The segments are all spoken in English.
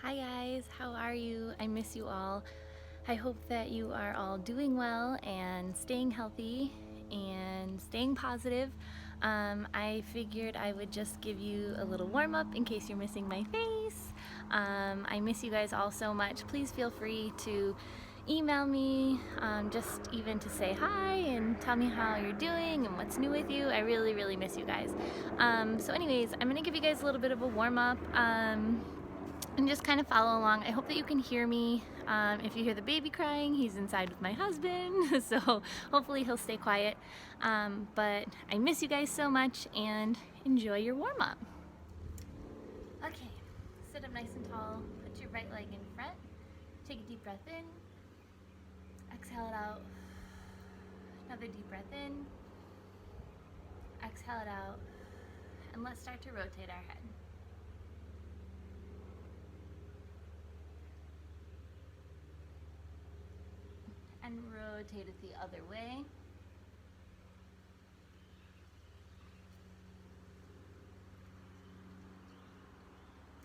Hi guys, how are you? I miss you all. I hope that you are all doing well and staying healthy and staying positive. I figured I would just give you a little warm up in case you're missing my face. I miss you guys all so much. Please feel free to email me, just even to say hi and tell me how you're doing and what's new with you. I really, really miss you guys. So anyways, I'm gonna give you guys a little bit of a warm up. And just kind of follow along. I hope that you can hear me. If you hear the baby crying, he's inside with my husband, so hopefully he'll stay quiet. But I miss you guys so much, and enjoy your warm-up. Okay, sit up nice and tall. Put your right leg in front. Take a deep breath in. Exhale it out. Another deep breath in. Exhale it out. And let's start to rotate our head. And rotate it the other way.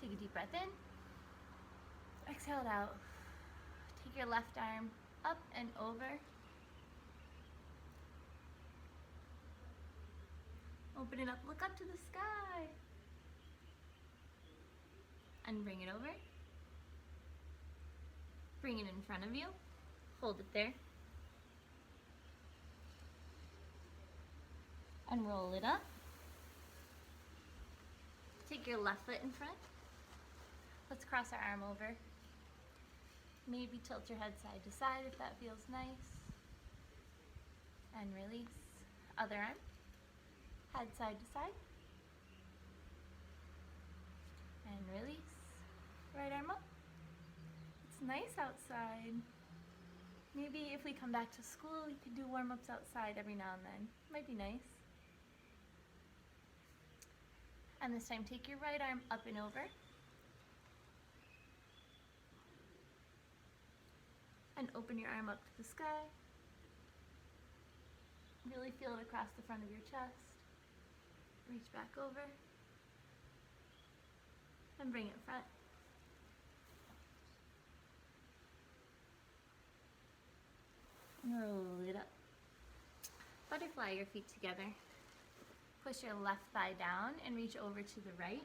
Take a deep breath in. Exhale it out. Take your left arm up and over. Open it up, look up to the sky. And bring it over. Bring it in front of you. Hold it there. And roll it up. Take your left foot in front. Let's cross our arm over. Maybe tilt your head side to side if that feels nice. And release. Other arm. Head side to side. And release. Right arm up. It's nice outside. Maybe if we come back to school, we could do warm-ups outside every now and then. Might be nice. And this time, take your right arm up and over. And open your arm up to the sky. Really feel it across the front of your chest. Reach back over. And bring it front. Roll it up. Butterfly your feet together. Push your left thigh down and reach over to the right.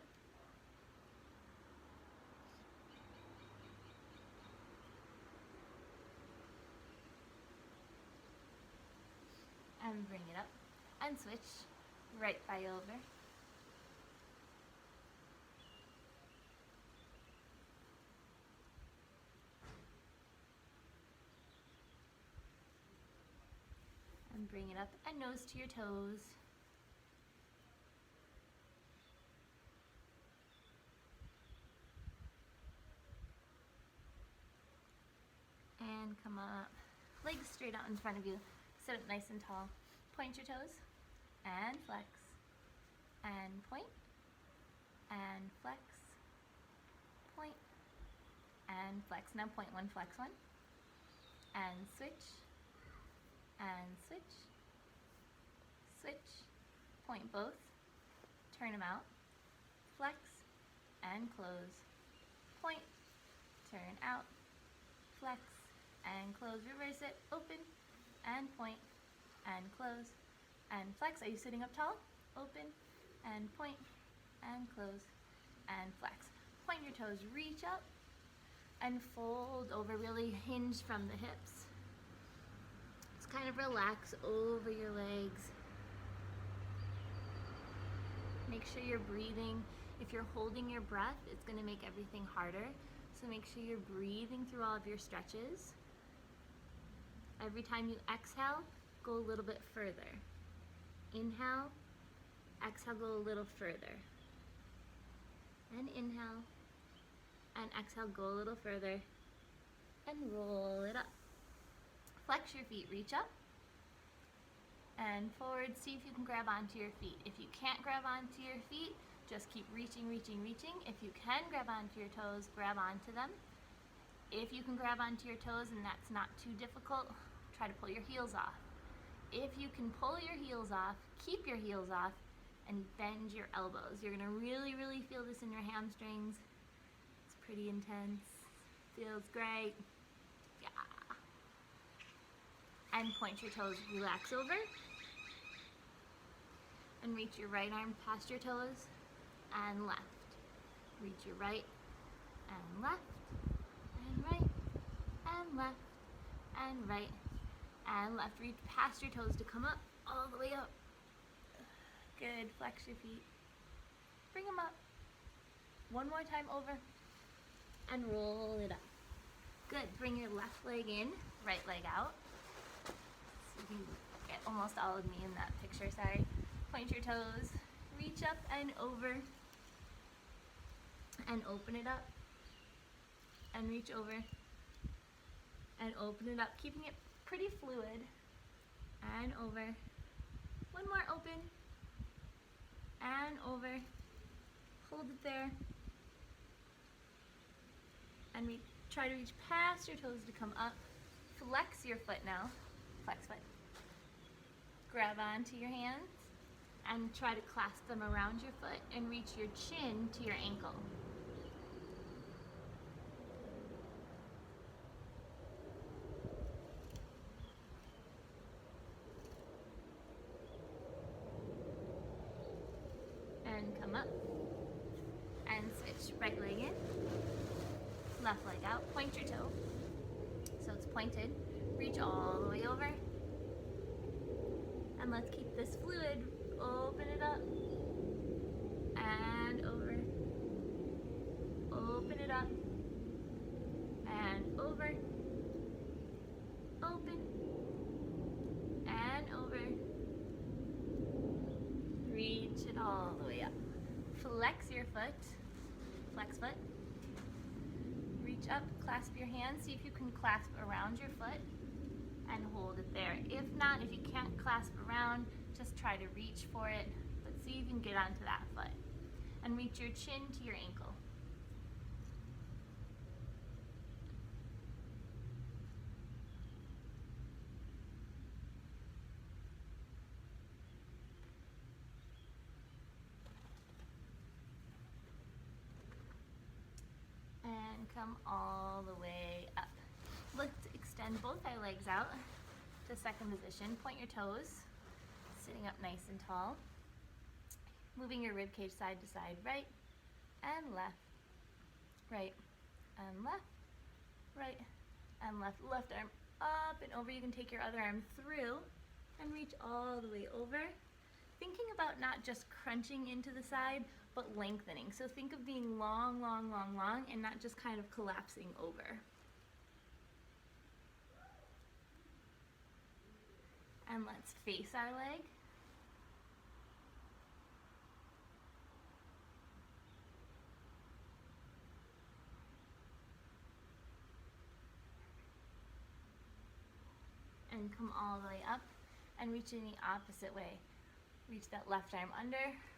And bring it up. And switch. Right thigh over. And bring it up and nose to your toes. And come up. Legs straight out in front of you. Sit up nice and tall. Point your toes. And flex. And point. And flex. Point. And flex. Now point one, flex one. And switch. And switch. Switch. Point both. Turn them out. Flex. And close. Point. Turn out. Flex. And close. Reverse it. Open. And point. And close. And flex. Are you sitting up tall? Open. And point. And close. And flex. Point your toes. Reach up. And fold over. Really hinge from the hips. Just kind of relax over your legs. Make sure you're breathing. If you're holding your breath, it's going to make everything harder. So make sure you're breathing through all of your stretches. Every time you exhale, go a little bit further. Inhale, exhale, go a little further. And inhale, and exhale, go a little further. And roll it up. Flex your feet, reach up. And forward, see if you can grab onto your feet. If you can't grab onto your feet, just keep reaching, reaching, reaching. If you can grab onto your toes, grab onto them. If you can grab onto your toes and that's not too difficult, try to pull your heels off. If you can pull your heels off, keep your heels off and bend your elbows. You're gonna really, really feel this in your hamstrings. It's pretty intense. Feels great. Yeah. And point your toes, relax over. And reach your right arm past your toes and left. Reach your right and left and right and left and right and left. Reach past your toes to come up, all the way up. Good, flex your feet. Bring them up. One more time over and roll it up. Good, bring your left leg in, right leg out. So you can get almost all of me in that picture, sorry. Point your toes, reach up and over and open it up and reach over and open it up, keeping it pretty fluid and over. One more, open and over. Hold it there and try to reach past your toes to come up. Flex your foot now, flex foot. Grab onto your hands and try to clasp them around your foot and reach your chin to your ankle. And come up and switch. Right leg in, left leg out, point your toe so it's pointed. Reach all the way over and let's keep this fluid. Open it up and over. Open it up and over. Open and over. Reach it all the way up. Flex your foot. Flex foot. Reach up, clasp your hands. See if you can clasp around your foot and hold it there. If not, if you can't clasp around, just try to reach for it, but see if you can get onto that foot. And reach your chin to your ankle. And come all the way up. Let's extend both our legs out to second position. Point your toes, sitting up nice and tall. Moving your rib cage side to side, right and left, right and left, right and left. Left arm up and over. You can take your other arm through and reach all the way over. Thinking about not just crunching into the side, but lengthening. So think of being long, long, long, long, and not just kind of collapsing over. And let's face our leg. And come all the way up and reach in the opposite way. Reach that left arm under,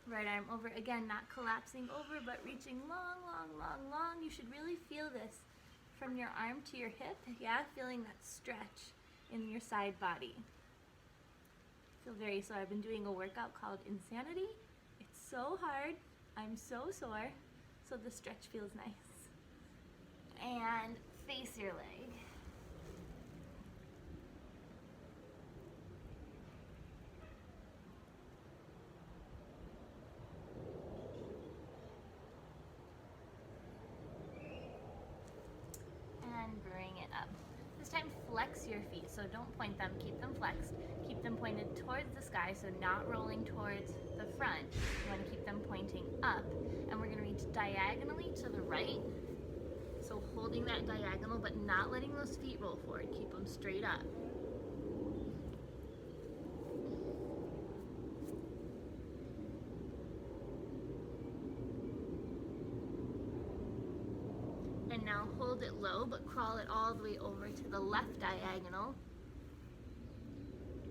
right arm over. Again, not collapsing over, but reaching long, long, long, long. You should really feel this from your arm to your hip. Yeah, feeling that stretch in your side body. Feel very sore. I've been doing a workout called Insanity. It's so hard. I'm so sore. So the stretch feels nice. And face your leg. And bring it up. This time flex your feet, so don't point them, keep them flexed. Keep them pointed towards the sky, so not rolling towards the front. You want to keep them pointing up. And we're going to reach diagonally to the right. So holding that diagonal, but not letting those feet roll forward. Keep them straight up. And now hold it low, but crawl it all the way over to the left diagonal.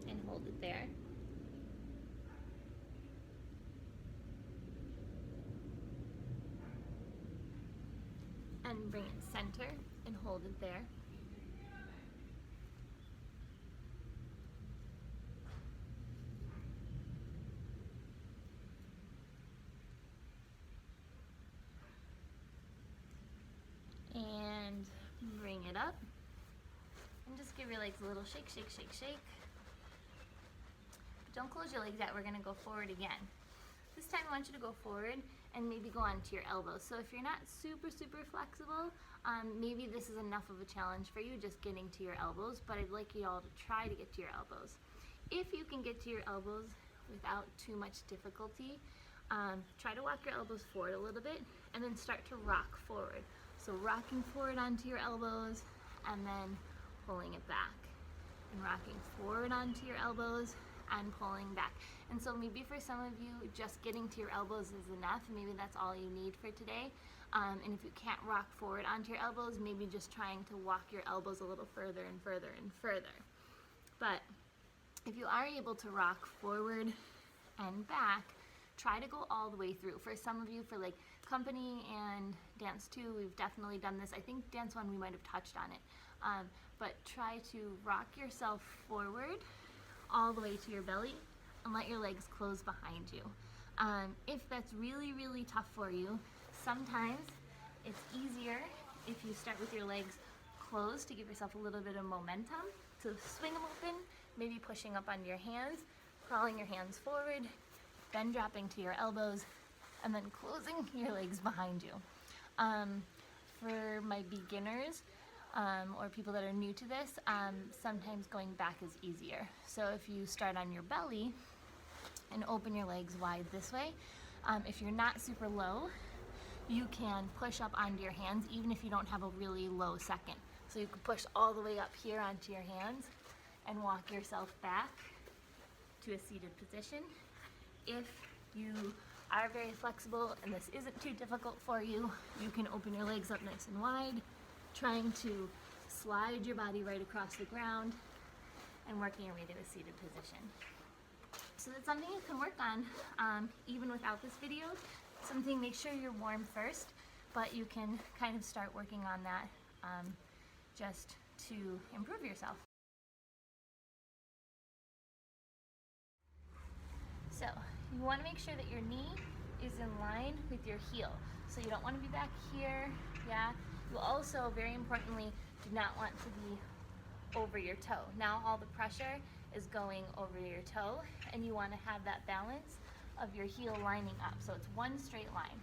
And hold it there. And bring it center and hold it there. it up. And just give your legs a little shake, shake, shake, shake. But don't close your legs yet, we're gonna go forward again. This time I want you to go forward and maybe go onto your elbows. So if you're not super, super flexible, maybe this is enough of a challenge for you, just getting to your elbows, but I'd like you all to try to get to your elbows. If you can get to your elbows without too much difficulty, try to walk your elbows forward a little bit and then start to rock forward. So rocking forward onto your elbows and then pulling it back. And rocking forward onto your elbows and pulling back. And so maybe for some of you, just getting to your elbows is enough. Maybe that's all you need for today. And if you can't rock forward onto your elbows, maybe just trying to walk your elbows a little further and further and further. But if you are able to rock forward and back, try to go all the way through. For some of you, for like company and dance 2, we've definitely done this. I think dance 1 we might have touched on it. But try to rock yourself forward all the way to your belly and let your legs close behind you. If that's really, really tough for you, sometimes it's easier if you start with your legs closed to give yourself a little bit of momentum. So swing them open, maybe pushing up onto your hands, crawling your hands forward, then dropping to your elbows, and then closing your legs behind you. For my beginners, or people that are new to this, sometimes going back is easier. So if you start on your belly and open your legs wide this way, if you're not super low, you can push up onto your hands even if you don't have a really low second. So you can push all the way up here onto your hands and walk yourself back to a seated position. If you are very flexible and this isn't too difficult for you, you can open your legs up nice and wide, trying to slide your body right across the ground and working your way to a seated position. So that's something you can work on even without this video. Something, make sure you're warm first, but you can kind of start working on that just to improve yourself. So you want to make sure that your knee is in line with your heel. So you don't want to be back here, yeah? You also, very importantly, do not want to be over your toe. Now all the pressure is going over your toe, and you want to have that balance of your heel lining up. So it's one straight line.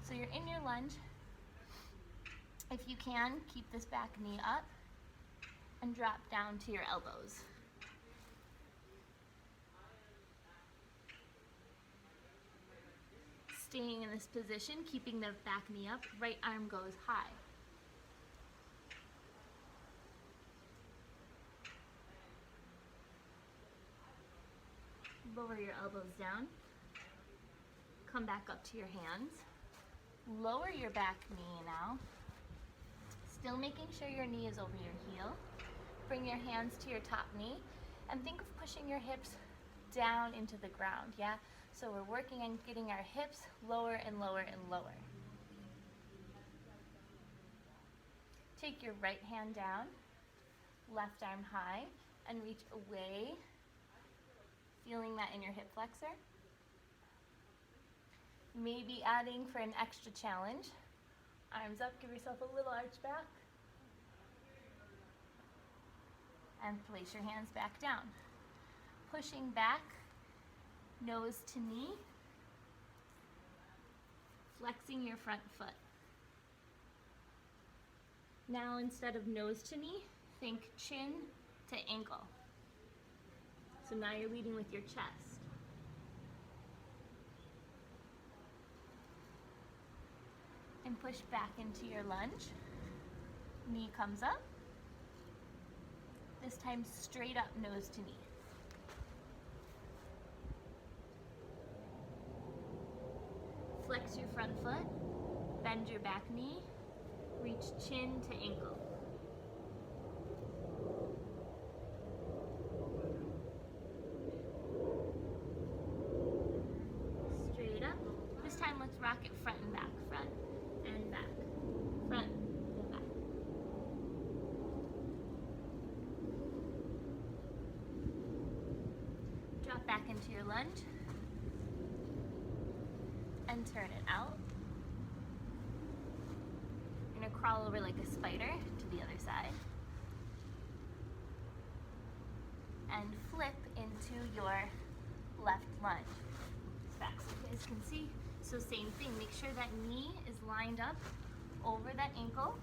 So you're in your lunge. If you can, keep this back knee up and drop down to your elbows. Staying in this position, keeping the back knee up, right arm goes high. Lower your elbows down. Come back up to your hands. Lower your back knee now. Still making sure your knee is over your heel. Bring your hands to your top knee and think of pushing your hips down into the ground, yeah? So we're working on getting our hips lower and lower and lower. Take your right hand down, left arm high, and reach away, feeling that in your hip flexor. Maybe adding for an extra challenge. Arms up, give yourself a little arch back. And place your hands back down. Pushing back, nose to knee. Flexing your front foot. Now instead of nose to knee, think chin to ankle. So now you're leading with your chest. And push back into your lunge. Knee comes up. This time straight up, nose to knee. Flex your front foot, bend your back knee, reach chin to ankle. Straight up. This time let's rock it front and back, front and back, front and back. Drop back into your lunge and turn it out. You're gonna crawl over like a spider to the other side. And flip into your left lunge. Back so you guys can see. So same thing, make sure that knee is lined up over that ankle,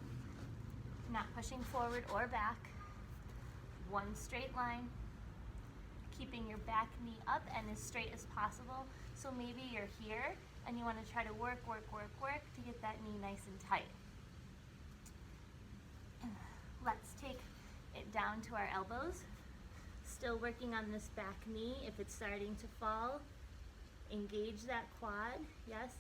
not pushing forward or back. One straight line, keeping your back knee up and as straight as possible. So maybe you're here and you want to try to work to get that knee nice and tight. Let's take it down to our elbows. Still working on this back knee. If it's starting to fall, engage that quad. Yes,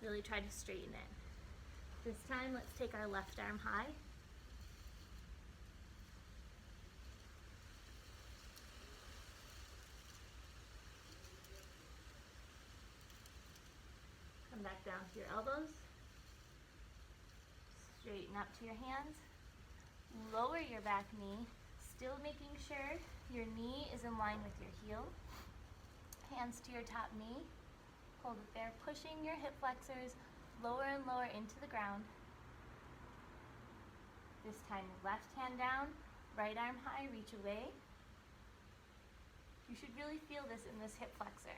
really try to straighten it. This time, let's take our left arm high. Come back down to your elbows. Straighten up to your hands. Lower your back knee, still making sure your knee is in line with your heel. Hands to your top knee. Hold it there, pushing your hip flexors lower and lower into the ground. This time, left hand down, right arm high, reach away. You should really feel this in this hip flexor.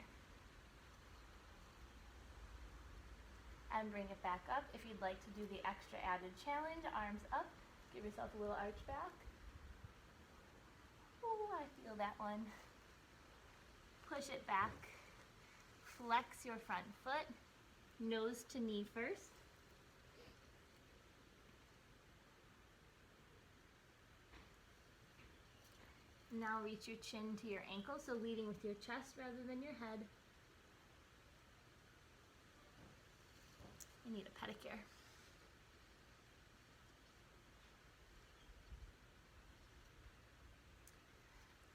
And bring it back up. If you'd like to do the extra added challenge, arms up, give yourself a little arch back. Oh, I feel that one. Push it back. Flex your front foot, nose to knee first. Now reach your chin to your ankle, so leading with your chest rather than your head. You need a pedicure.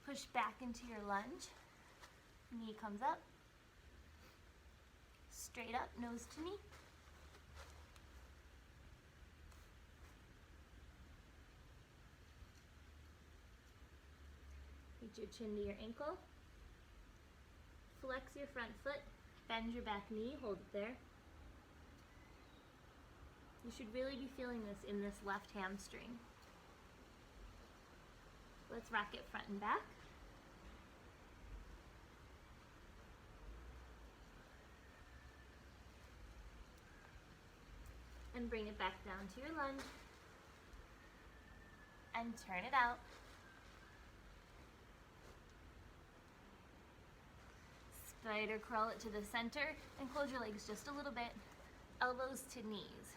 Push back into your lunge. Knee comes up. Straight up, nose to knee. Reach your chin to your ankle. Flex your front foot. Bend your back knee. Hold it there. You should really be feeling this in this left hamstring. Let's rock it front and back. And bring it back down to your lunge. And turn it out. Spider crawl it to the center and close your legs just a little bit. Elbows to knees.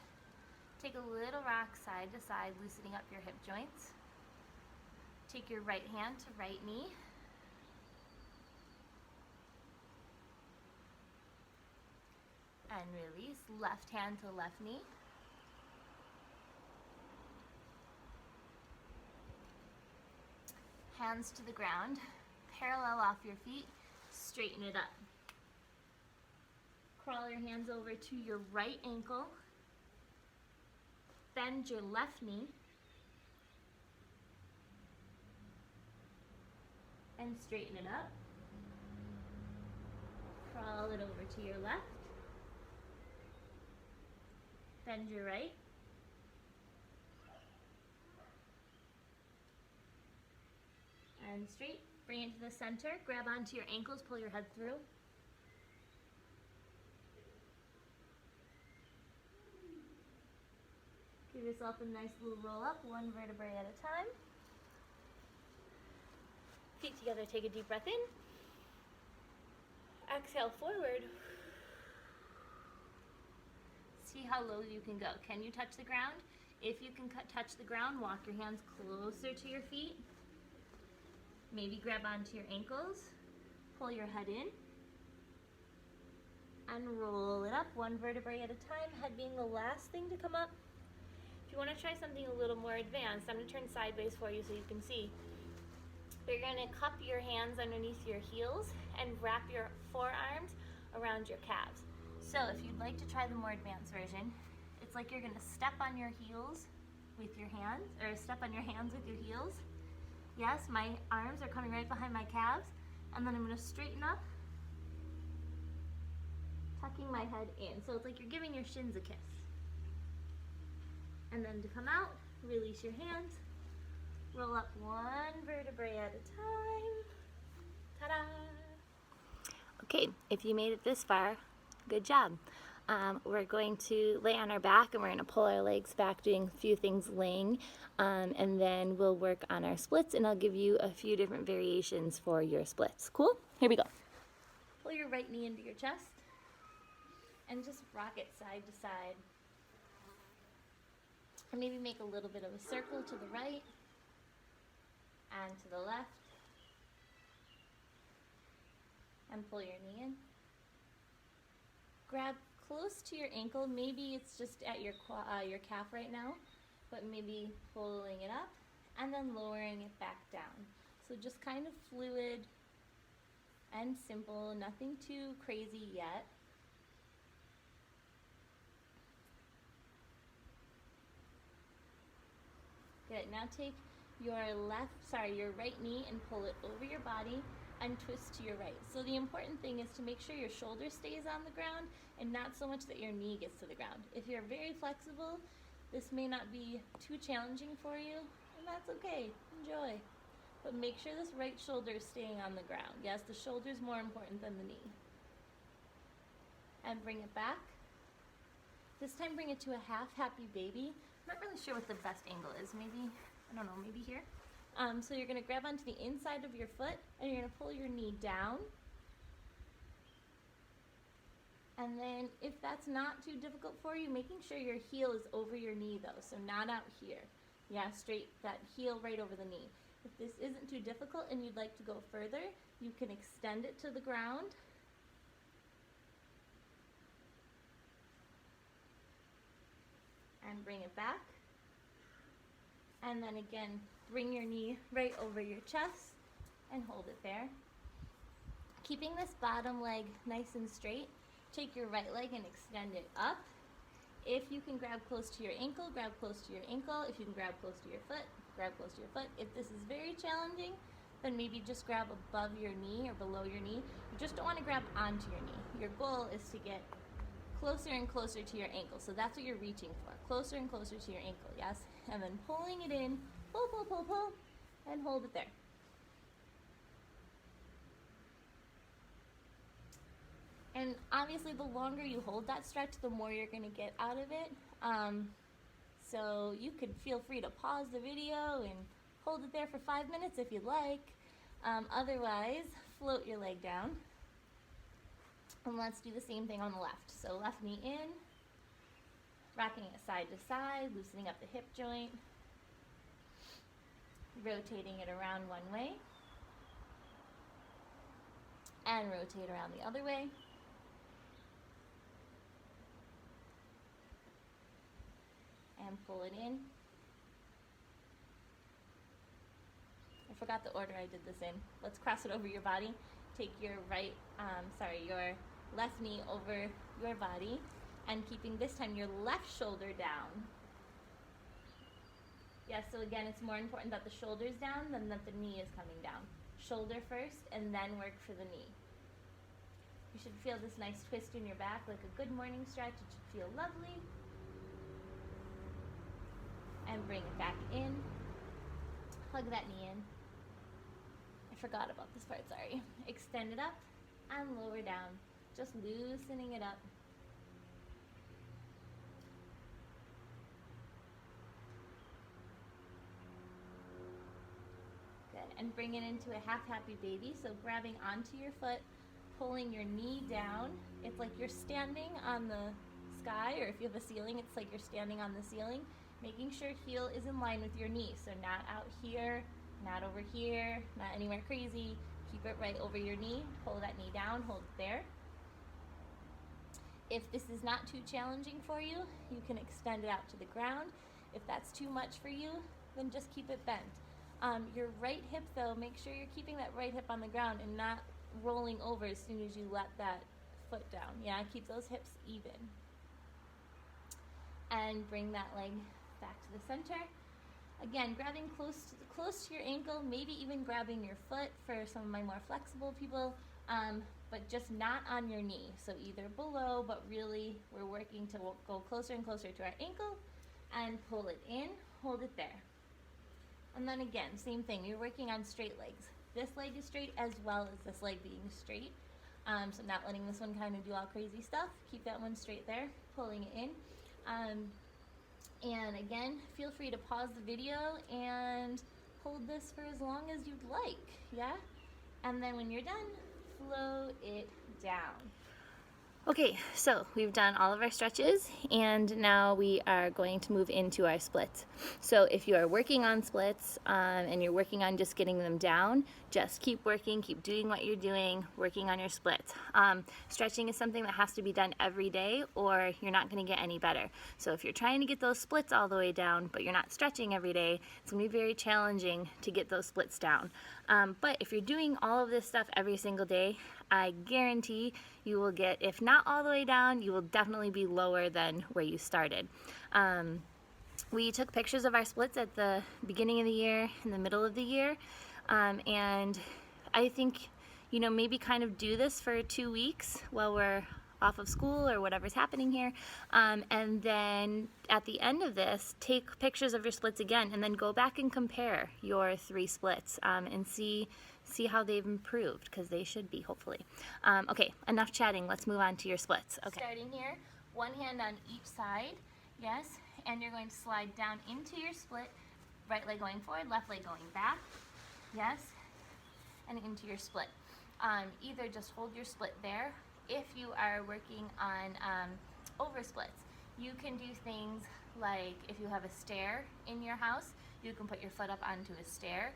Take a little rock side to side, loosening up your hip joints. Take your right hand to right knee. And release, left hand to left knee. Hands to the ground, parallel off your feet, straighten it up. Crawl your hands over to your right ankle. Bend your left knee. And straighten it up. Crawl it over to your left. Bend your right. And straight. Bring it to the center. Grab onto your ankles, pull your head through. Give yourself a nice little roll up, one vertebrae at a time. Feet together, take a deep breath in. Exhale forward. See how low you can go. Can you touch the ground? If you can touch the ground, walk your hands closer to your feet. Maybe grab onto your ankles. Pull your head in. And roll it up, one vertebrae at a time, head being the last thing to come up. If you want to try something a little more advanced, I'm going to turn sideways for you so you can see. You're going to cup your hands underneath your heels and wrap your forearms around your calves. So if you'd like to try the more advanced version, it's like you're going to step on your heels with your hands, or step on your hands with your heels. Yes, my arms are coming right behind my calves, and then I'm going to straighten up, tucking my head in. So it's like you're giving your shins a kiss. And then to come out, release your hands. Roll up one vertebrae at a time. Ta-da! Okay, if you made it this far, good job. We're going to lay on our back and we're going to pull our legs back, doing a few things laying, and then we'll work on our splits, and I'll give you a few different variations for your splits. Cool? Here we go. Pull your right knee into your chest and just rock it side to side. And maybe make a little bit of a circle to the right and to the left. And pull your knee in. Grab close to your ankle. Maybe it's just at your calf right now, but maybe pulling it up and then lowering it back down. So just kind of fluid and simple, nothing too crazy yet. Good. Now take your right knee and pull it over your body and twist to your right. So the important thing is to make sure your shoulder stays on the ground and not so much that your knee gets to the ground. If you're very flexible, this may not be too challenging for you, and that's okay. Enjoy. But make sure this right shoulder is staying on the ground. Yes, the shoulder is more important than the knee. And bring it back. This time bring it to a half happy baby. I'm not really sure what the best angle is. Maybe, I don't know, maybe here. So you're going to grab onto the inside of your foot and you're going to pull your knee down. And then if that's not too difficult for you, making sure your heel is over your knee though, so not out here. Yeah, straight, that heel right over the knee. If this isn't too difficult and you'd like to go further, you can extend it to the ground. And bring it back. And then again, bring your knee right over your chest and hold it there. Keeping this bottom leg nice and straight, take your right leg and extend it up. If you can grab close to your ankle, grab close to your ankle. If you can grab close to your foot, grab close to your foot. If this is very challenging, then maybe just grab above your knee or below your knee. You just don't want to grab onto your knee. Your goal is to get closer and closer to your ankle. So that's what you're reaching for. Closer and closer to your ankle, yes? And then pulling it in, pull, pull, pull, pull, and hold it there. And obviously the longer you hold that stretch, the more you're going to get out of it. So you could feel free to pause the video and hold it there for 5 minutes if you'd like. Otherwise, float your leg down. And let's do the same thing on the left. So left knee in, rocking it side to side, loosening up the hip joint, rotating it around one way, and rotate around the other way. And pull it in. I forgot the order I did this in. Let's cross it over your body. Take your your left knee over your body, and keeping this time your left shoulder down. Yes, so again, it's more important that the shoulder's down than that the knee is coming down. Shoulder first, and then work for the knee. You should feel this nice twist in your back, like a good morning stretch. It should feel lovely. And bring it back in. Hug that knee in. I forgot about this part, sorry. Extend it up and lower down. Just loosening it up. Good, and bring it into a half happy baby. So grabbing onto your foot, pulling your knee down. It's like you're standing on the sky, or if you have a ceiling, it's like you're standing on the ceiling. Making sure heel is in line with your knee. So not out here, not over here, not anywhere crazy. Keep it right over your knee. Pull that knee down, hold it there. If this is not too challenging for you, you can extend it out to the ground. If that's too much for you, then just keep it bent. Your right hip though, make sure you're keeping that right hip on the ground and not rolling over as soon as you let that foot down. Yeah, keep those hips even. And bring that leg back to the center. Again, grabbing close to your ankle, maybe even grabbing your foot for some of my more flexible people, but just not on your knee. So either below, but really we're working to go closer and closer to our ankle, and pull it in, hold it there. And then again, same thing, you're working on straight legs. This leg is straight as well as this leg being straight. So I'm not letting this one kind of do all crazy stuff. Keep that one straight there, pulling it in. And again, feel free to pause the video and hold this for as long as you'd like, yeah? And then when you're done, flow it down. Okay, so we've done all of our stretches and now we are going to move into our splits. So if you are working on splits and you're working on just getting them down, just keep working, keep doing what you're doing, working on your splits. Stretching is something that has to be done every day or you're not going to get any better. So if you're trying to get those splits all the way down but you're not stretching every day, it's going to be very challenging to get those splits down. But if you're doing all of this stuff every single day, I guarantee you will get, if not all the way down, you will definitely be lower than where you started. We took pictures of our splits at the beginning of the year, in the middle of the year, and I think, you know, maybe kind of do this for 2 weeks while we're off of school or whatever's happening here, and then at the end of this, take pictures of your splits again, and then go back and compare your 3 splits and see how they've improved, because they should be, hopefully. Okay, enough chatting, let's move on to your splits. Okay. Starting here, one hand on each side, yes, and you're going to slide down into your split, right leg going forward, left leg going back, yes, and into your split. Either just hold your split there. If you are working on over splits, you can do things like, if you have a stair in your house, you can put your foot up onto a stair.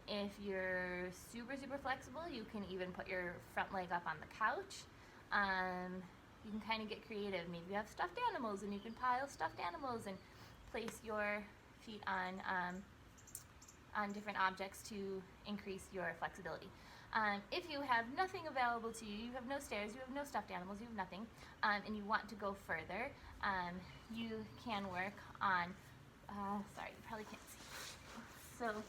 If you're super flexible, you can even put your front leg up on the couch. You can kind of get creative. Maybe you have stuffed animals and you can pile stuffed animals and place your feet on different objects to increase your flexibility. If you have nothing available to you, you have no stairs, you have no stuffed animals, you have nothing, and you want to go further, you can work on, sorry, you probably can't see. So,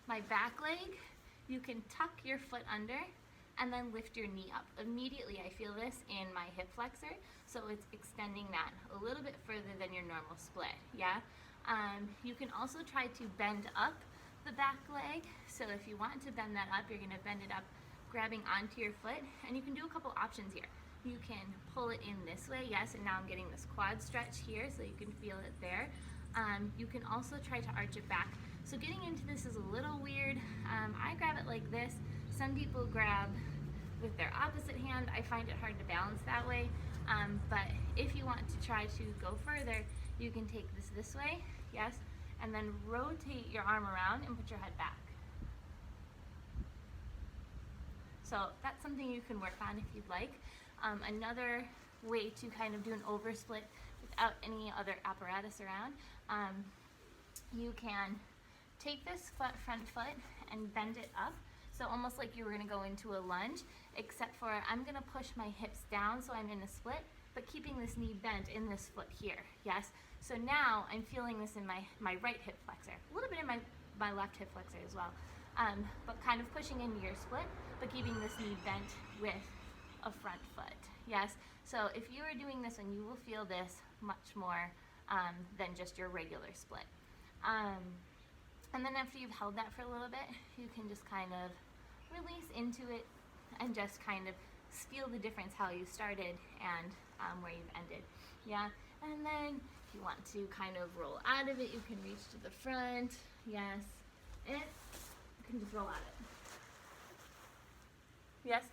my back leg, you can tuck your foot under and then lift your knee up. Immediately I feel this in my hip flexor, so it's extending that a little bit further than your normal split, yeah? You can also try to bend up the back leg. So if you want to bend that up, you're gonna bend it up grabbing onto your foot, and you can do a couple options here. You can pull it in this way, yes, and now I'm getting this quad stretch here so you can feel it there. You can also try to arch it back. So getting into this is a little weird. I grab it like this. Some people grab with their opposite hand. I find it hard to balance that way. But if you want to try to go further, you can take this way, yes, and then rotate your arm around and put your head back. So that's something you can work on if you'd like. Another way to kind of do an oversplit without any other apparatus around, you can take this front foot and bend it up. So almost like you were gonna go into a lunge, except for I'm gonna push my hips down so I'm in a split, but keeping this knee bent in this foot here, yes? So now I'm feeling this in my right hip flexor, a little bit in my left hip flexor as well, but kind of pushing into your split, but keeping this knee bent with a front foot, yes? So if you are doing this one, you will feel this much more than just your regular split. And then after you've held that for a little bit, you can just kind of release into it and just kind of feel the difference how you started and where you've ended, yeah? And then if you want to kind of roll out of it, you can reach to the front, yes, and you can just roll out of it, yes?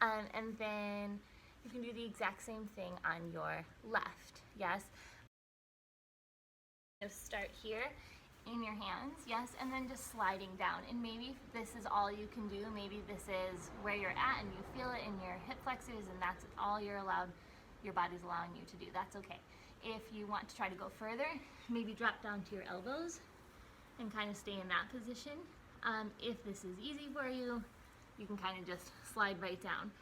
And then you can do the exact same thing on your left, yes? Just start here in your hands, yes, and then just sliding down. And maybe this is all you can do. Maybe this is where you're at and you feel it in your hip flexors and that's all your body's allowing you to do. That's okay. If you want to try to go further, maybe drop down to your elbows and kind of stay in that position. If this is easy for you, you can kind of just slide right down.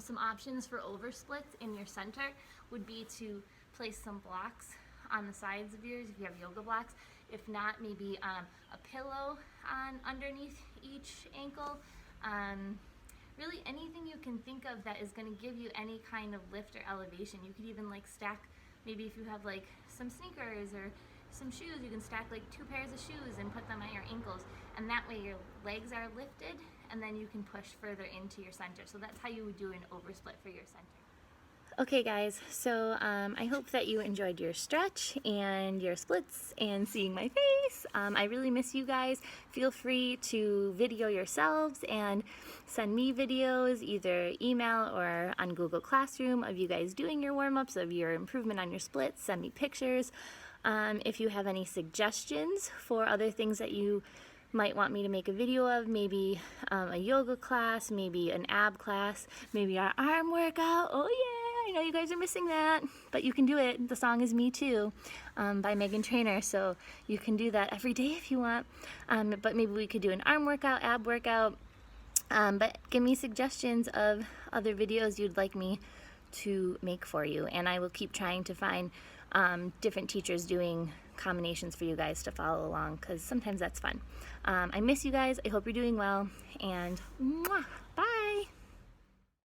Some options for over splits in your center would be to place some blocks on the sides of yours if you have yoga blocks. If not, maybe a pillow underneath each ankle. Really anything you can think of that is going to give you any kind of lift or elevation. You could even like stack Maybe if you have like some sneakers or some shoes, you can stack like 2 pairs of shoes and put them at your ankles, and that way your legs are lifted and then you can push further into your center. So that's how you would do an oversplit for your center. Okay guys, so I hope that you enjoyed your stretch and your splits and seeing my face. I really miss you guys. Feel free to video yourselves and send me videos, either email or on Google Classroom, of you guys doing your warm-ups, of your improvement on your splits. Send me pictures. If you have any suggestions for other things that you might want me to make a video of, maybe a yoga class, maybe an ab class, maybe our arm workout. Oh yeah, I know you guys are missing that, but you can do it. The song is Me Too by Megan Trainor, so you can do that every day if you want. But maybe we could do an arm workout, ab workout. But give me suggestions of other videos you'd like me to make for you, and I will keep trying to find different teachers doing combinations for you guys to follow along, because sometimes that's fun. I miss you guys. I hope you're doing well, and mwah!